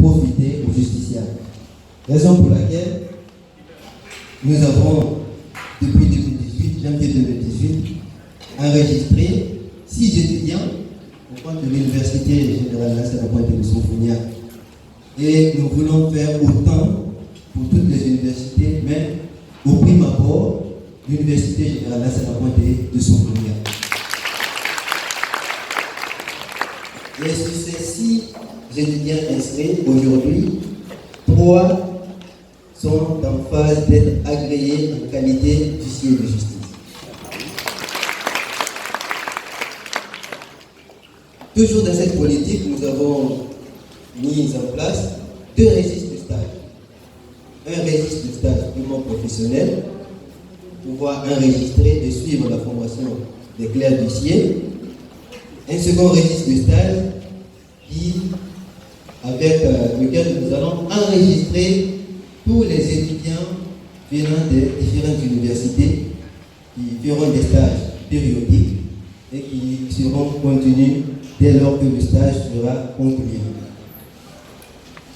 profiter aux justiciables. Raison pour laquelle nous avons, depuis 2018, janvier 2018, enregistré 6 étudiants au compte de l'Université Générale Lassana Pointe de Soufounia. Et nous voulons faire autant pour toutes les universités, mais au prime abord, l'Université Générale Lassana Pointe de Soufounia. Et sur ces 6 étudiants inscrits, aujourd'hui, 3 sont en phase d'être agréés en qualité d'huissier de justice. Toujours dans cette politique, nous avons mis en place 2 registres de stage. Un registre de stage purement professionnel, pour pouvoir enregistrer et suivre la formation des clercs d'huissiers. Un second registre de stage avec lequel nous allons enregistrer tous les étudiants venant des différentes universités qui feront des stages périodiques et qui seront contenus dès lors que le stage sera conclu.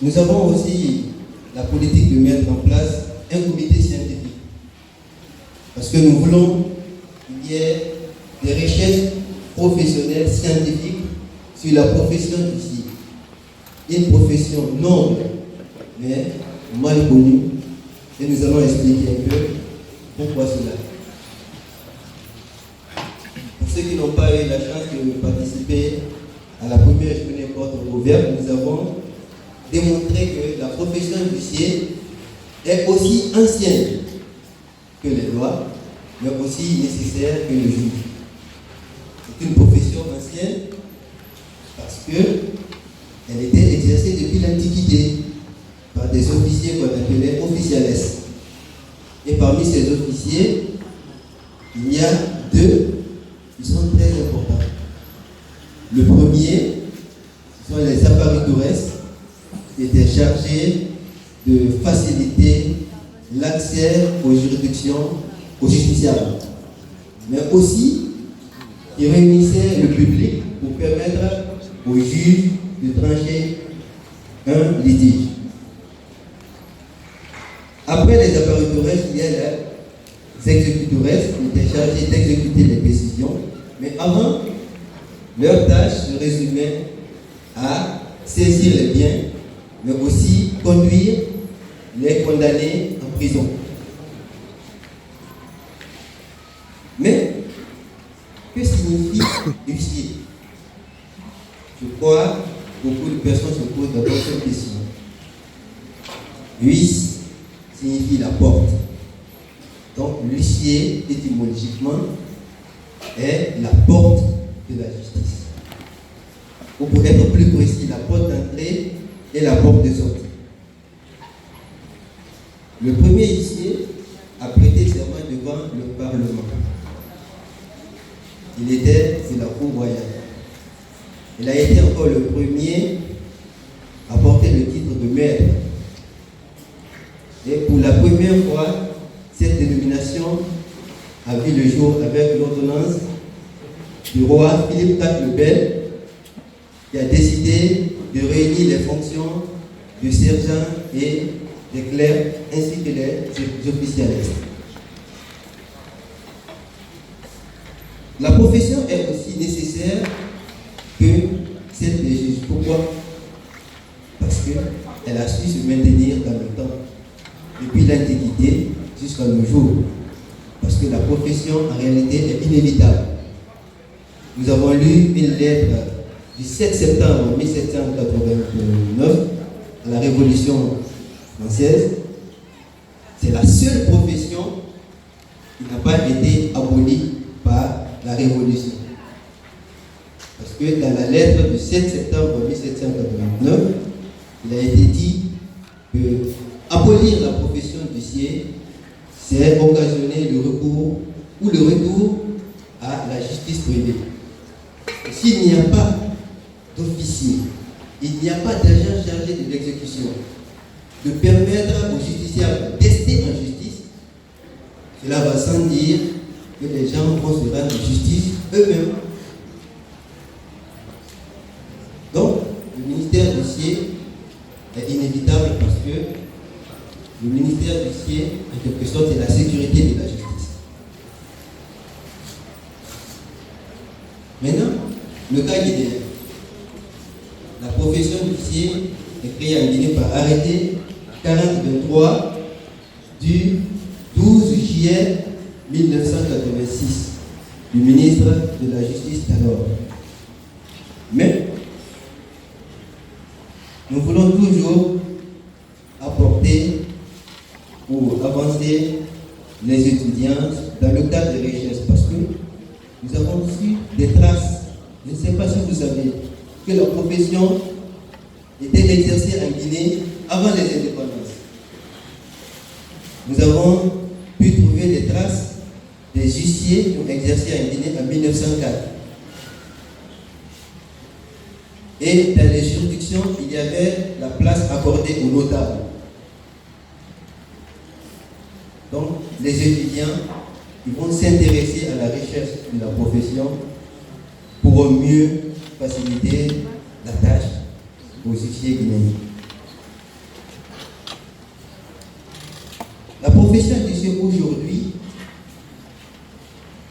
Nous avons aussi la politique de mettre en place un comité scientifique. Parce que nous voulons qu'il y ait des recherches professionnelles scientifiques sur la profession d'huissier. Une profession noble, mais mal connue. Et nous allons expliquer un peu pourquoi cela. Pour ceux qui n'ont pas eu la chance de participer à la première journée porte ouverte, nous avons démontré que la profession d'huissier est aussi ancienne que les lois, mais aussi nécessaire que le juge. C'est une profession ancienne parce qu'elle était exercée depuis l'Antiquité par des officiers qu'on appelait officiales. Et parmi ces officiers, il y a 2 qui sont très importants. Le premier, ce sont les apparitores qui étaient chargés de faciliter l'accès aux juridictions, aux justiciables, mais aussi qui réunissaient le public pour permettre aux juges de trancher un litige. Après les apparitores, il y a les exécutores qui étaient chargés d'exécuter les décisions, mais avant, leur tâche se résumait à saisir les biens, mais aussi conduire les condamnés en prison. Mais, que signifie huissier? Je crois que beaucoup de personnes se posent d'abord cette question. Huisse signifie la porte. Donc, l'huissier, étymologiquement, est la porte de la justice. Ou pour être plus précis, la porte d'entrée et la porte de sortie. Le premier huissier a prêté serment devant le Parlement. Il était de la cour royale. Il a été encore le premier à porter le titre de maître. Et pour la première fois, cette dénomination a vu le jour avec l'ordonnance du roi Philippe IV le Bel, qui a décidé de réunir les fonctions de sergent et des clercs ainsi que les officiels. La profession est aussi nécessaire que celle des juges. Pourquoi? Parce qu'elle a su se maintenir dans le temps, depuis l'Antiquité jusqu'à nos jours. Parce que la profession, en réalité, est inévitable. Nous avons lu une lettre du 7 septembre 1789 à la Révolution française. C'est la seule profession qui n'a pas été abolie par la Révolution. Parce que dans la lettre du 7 septembre 1789, il a été dit que abolir la profession d'huissier, c'est occasionner le recours ou le retour à la justice privée. S'il n'y a pas d'officier, il n'y a pas d'agent chargé de l'exécution, de permettre aux justiciables de tester en justice, cela va sans dire que les gens vont se rendre justice eux-mêmes. Donc, le ministère d'huissier est inévitable parce que le ministère d'huissier, en quelque sorte, c'est la sécurité de la justice. Maintenant, le cas idéal. La profession d'huissier est créée en Guinée par arrêté 4023 du 12 juillet 1986 du ministre de la Justice d'alors. Mais nous voulons toujours apporter ou avancer les étudiants dans le cadre des recherches parce que nous avons reçu des traces. Je ne sais pas si vous savez que la profession était exercée en Guinée avant les indépendances. Nous avons pu trouver des traces des huissiers qui ont exercé en Guinée en 1904. Et dans les juridictions, il y avait la place accordée aux notables. Donc, les étudiants ils vont s'intéresser à la recherche de la profession pour mieux faciliter la tâche aux huissiers guinéens. La profession d'huissier aujourd'hui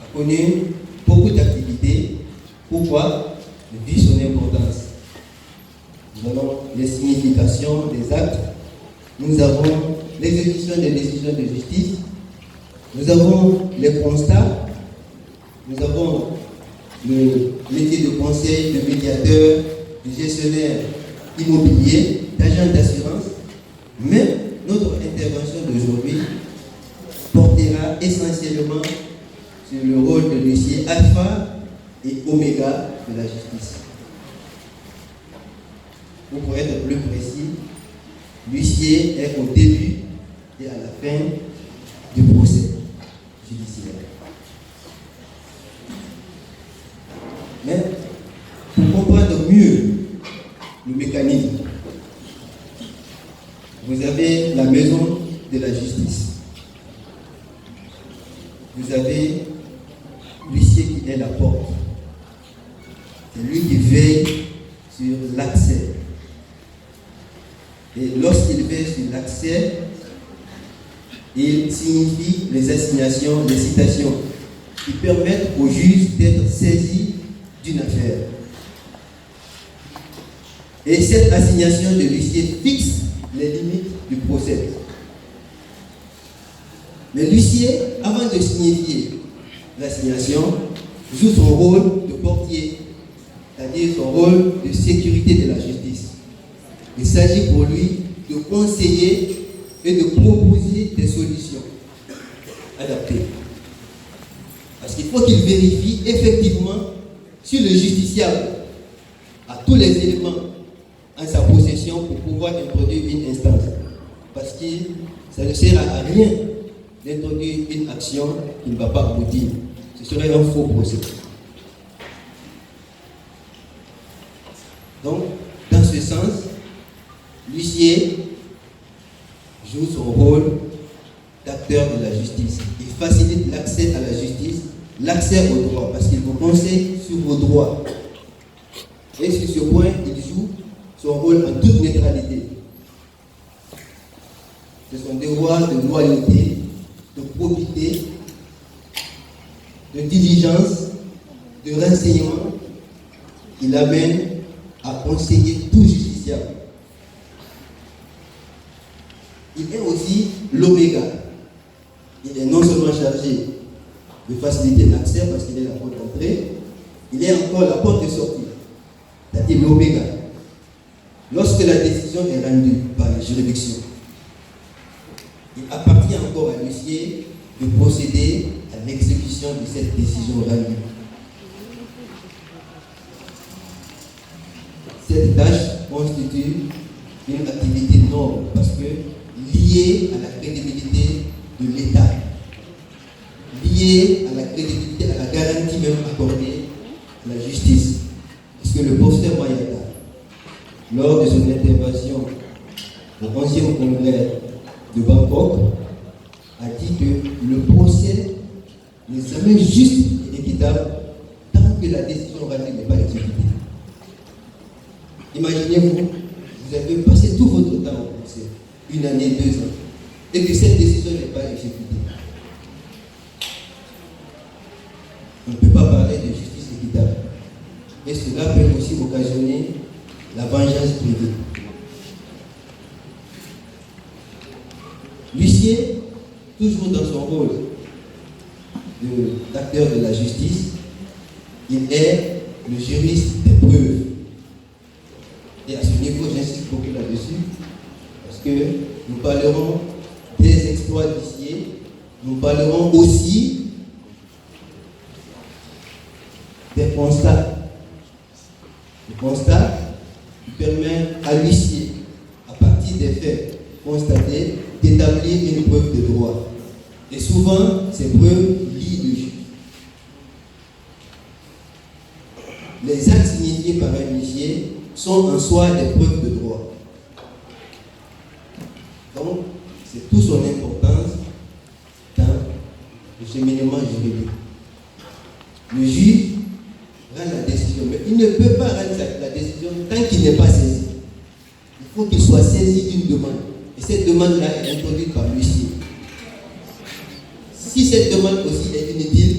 a connu beaucoup d'activités. Pourquoi? Vu son importance. Nous avons les significations des actes, nous avons l'exécution des décisions de justice, nous avons les constats, nous avons le métier de conseil, de médiateur, de gestionnaire immobilier, d'agent d'assurance, mais notre intervention d'aujourd'hui portera essentiellement sur le rôle de l'huissier alpha et oméga de la justice. Pour être plus précis, l'huissier est au début et à la fin du procès judiciaire. Mais pour comprendre mieux le mécanisme, vous avez la maison de la justice. Vous avez l'huissier qui est la porte. C'est lui qui veille sur l'accès. Et lorsqu'il veille sur l'accès, il signifie les assignations, les citations qui permettent au juge d'être saisi d'une affaire. Et cette assignation de l'huissier fixe les limites du procès. Mais l'huissier, avant de signifier l'assignation, joue son rôle de portier, c'est-à-dire son rôle de sécurité de la justice. Il s'agit pour lui de conseiller et de proposer des solutions adaptées. Parce qu'il faut qu'il vérifie effectivement si le justiciable a tous les éléments en sa possession pour pouvoir introduire une instance. Parce que ça ne sert à rien d'introduire une action qui ne va pas aboutir. Ce serait un faux procès. Donc, dans ce sens, l'huissier joue son rôle d'acteur de la justice. Il facilite l'accès à la justice, l'accès au droit, parce qu'il vous conseille sur vos droits. Et sur ce point, il joue son rôle en toute neutralité. C'est son devoir de loyauté, de probité, de diligence, de renseignement qui l'amène à conseiller tout justiciable. Il est aussi l'oméga. Il est non seulement chargé de faciliter l'accès parce qu'il est la porte d'entrée, il est encore la porte de sortie, c'est-à-dire l'oméga. Lorsque la décision est rendue par la juridiction, il appartient encore à l'huissier de procéder à l'exécution de cette décision rendue. Cette tâche constitue une activité noble parce que liée à la crédibilité de l'État, liée à la crédibilité, à la garantie même accordée à la justice. Parce que le professeur Mayata, lors de son intervention au 11e congrès de Bangkok, a dit que le procès n'est jamais juste et équitable tant que la décision rendue n'est pas exécutée. Imaginez-vous, vous avez passé tout votre temps au procès, 1 année, 2 ans, et que cette décision n'est pas exécutée, on ne peut pas parler de justice équitable. Et cela peut aussi occasionner la vengeance privée. L'huissier, toujours dans son rôle d'acteur de la justice, il est le juriste des preuves. Et à ce niveau, j'insiste beaucoup là-dessus, parce que nous parlerons des exploits d'huissier, nous parlerons aussi des constats. Le constat qui permet à l'huissier, à partir des faits constatés, d'établir une preuve de droit. Et souvent, ces preuves lient le juge. Les actes signifiés par un huissier sont en soi des preuves de droit. Donc, c'est toute son importance dans le cheminement juridique. Le juge rend la décision, mais il ne peut pas rendre la décision tant qu'il n'est pas saisi. Il faut qu'il soit saisi d'une demande. Et cette demande-là est introduite par l'huissier. Si cette demande aussi est inutile,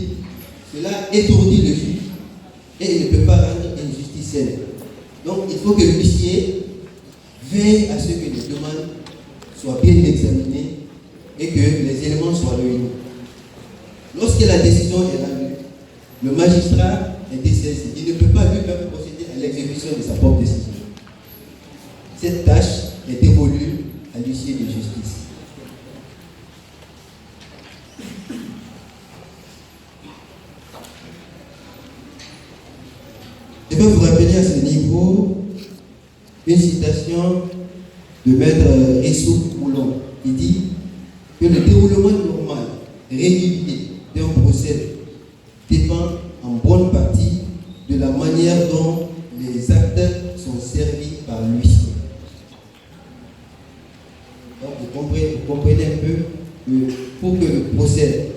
cela étourdit le juge et il ne peut pas rendre une justice saine. Donc il faut que l'huissier veille à ce que les demandes soient bien examinées et que les éléments soient réunis. Lorsque la décision est rendue, le magistrat est dessaisi. Il ne peut pas lui-même procéder à l'exécution de sa propre décision. Cette tâche est dévolue à l'huissier de justice. Je vais vous rappeler à ce niveau une citation de maître Essouf Moulon. Il dit que le déroulement normal, régulier d'un procès dépend en bonne partie de la manière dont les actes sont servis par l'huissier. Donc vous comprenez un peu que pour que le procès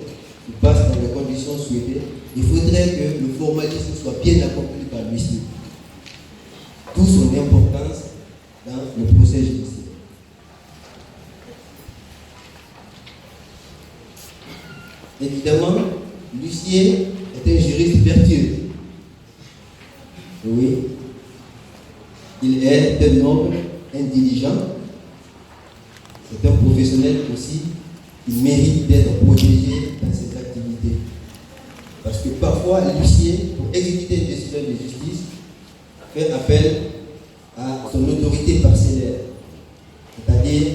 se passe dans les conditions souhaitées, il faudrait que le formalisme soit bien accompli par l'huissier. D'où son importance dans le procès judiciaire. Évidemment, l'huissier est un juriste vertueux. Oui. Il est un homme intelligent. C'est un professionnel aussi qui mérite d'être protégé dans ses activités. Parce que parfois, l'huissier, pour exécuter une décision de justice, fait appel à son autorité parcellaire. C'est-à-dire,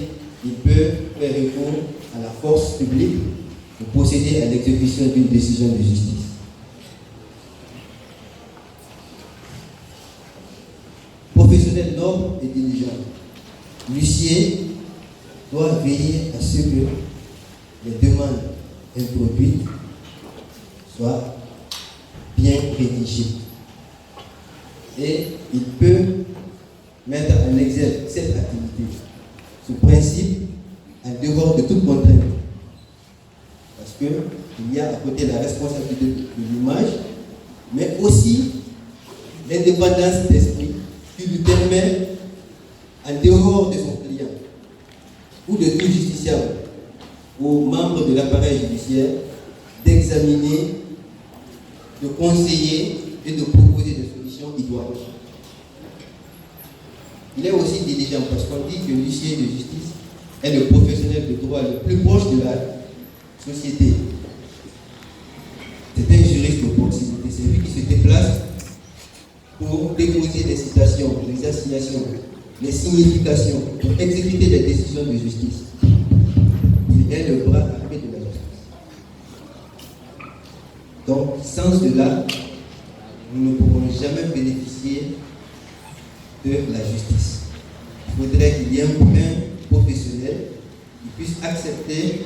il peut faire recours à la force publique pour procéder à l'exécution d'une décision de justice. Professionnel noble et diligent, l'huissier doit veiller à ce que les demandes introduites soient bien rédigées. Et il peut mettre en exergue cette activité, ce principe, en dehors de toute contrainte. Parce qu'il y a à côté la responsabilité de l'image, mais aussi l'indépendance d'esprit qui lui permet, en dehors de son client ou de tout justiciable, aux membres de l'appareil judiciaire, d'examiner, de conseiller et de proposer des solutions idoines. Il est aussi diligent parce qu'on dit que l'huissier de justice est le professionnel de droit le plus proche de la société. C'est un juriste de proximité, c'est lui qui se déplace pour déposer les citations, les assignations, les significations, pour exécuter les décisions de justice. Il est le bras armé de la justice. Donc, sans cela, nous ne pourrons jamais bénéficier de la justice. Il faudrait qu'il y ait un professionnel qui puisse accepter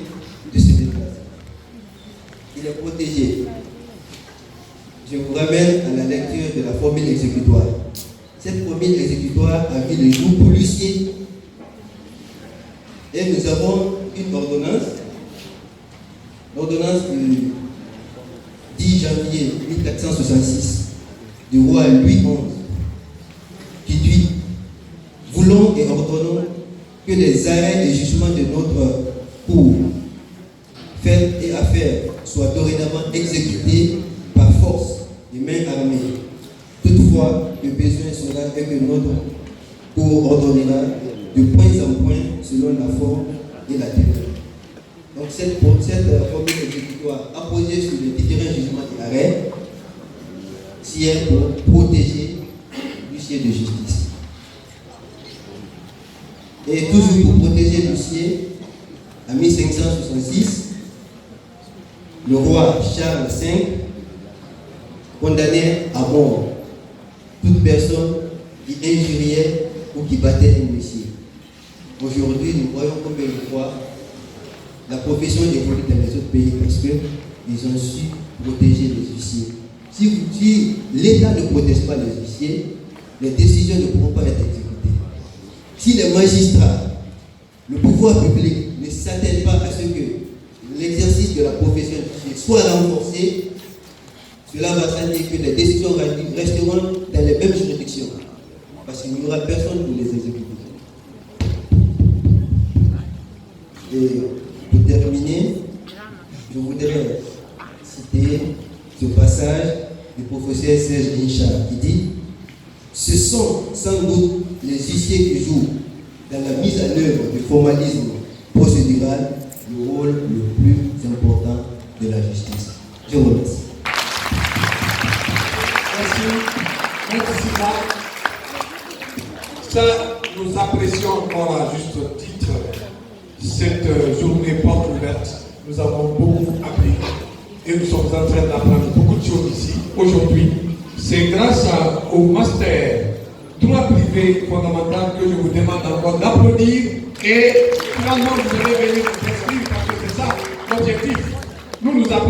de se déplacer. Il est protégé. Je vous ramène à la lecture de la formule exécutoire. Cette formule exécutoire a vu le jour pour l'huissier. Et nous avons une ordonnance, l'ordonnance du 10 janvier 1466 du roi Louis XI, qui dit: voulons et ordonnons que les arrêts et jugements de notre cour, faits et affaires, soient dorénavant exécutés par force et main armée. Toutefois, le besoin sera que notre cour ordonnera de point en point selon la forme et la durée. Donc cette formule exécutoire apposée sur les différents jugements et arrêts sert pour protéger l'huissier de justice. Et toujours pour protéger l'huissier, en 1566, le roi Charles V condamnait à mort toute personne qui injuriait ou qui battait un huissier. Aujourd'hui, nous voyons combien de fois la profession évolue dans les autres pays parce qu'ils ont su protéger les huissiers. Si l'État ne protège pas les huissiers, les décisions ne pourront pas être exécutées. Si les magistrats, le pouvoir public ne s'attellent pas à ce que l'exercice de la profession soit renforcé, cela va s'indiquer que les décisions resteront dans les mêmes juridictions. Parce qu'il n'y aura personne pour les exécuter. Et pour terminer, je voudrais citer ce passage du professeur Serge Inchar qui dit « Ce sont sans doute les huissiers qui jouent dans la mise en œuvre du formalisme procédural le rôle le plus important de la justice. » Je vous remercie. Merci Marc. Ça, nous apprécions encore à juste titre cette journée porte ouverte. Nous avons beaucoup appris et nous sommes en train d'apprendre beaucoup de choses ici. Aujourd'hui, c'est grâce au master droit privé fondamental que je vous demande encore d'applaudir et finalement vous allez venir vous inscrire parce que c'est ça l'objectif. Nous applaudissons.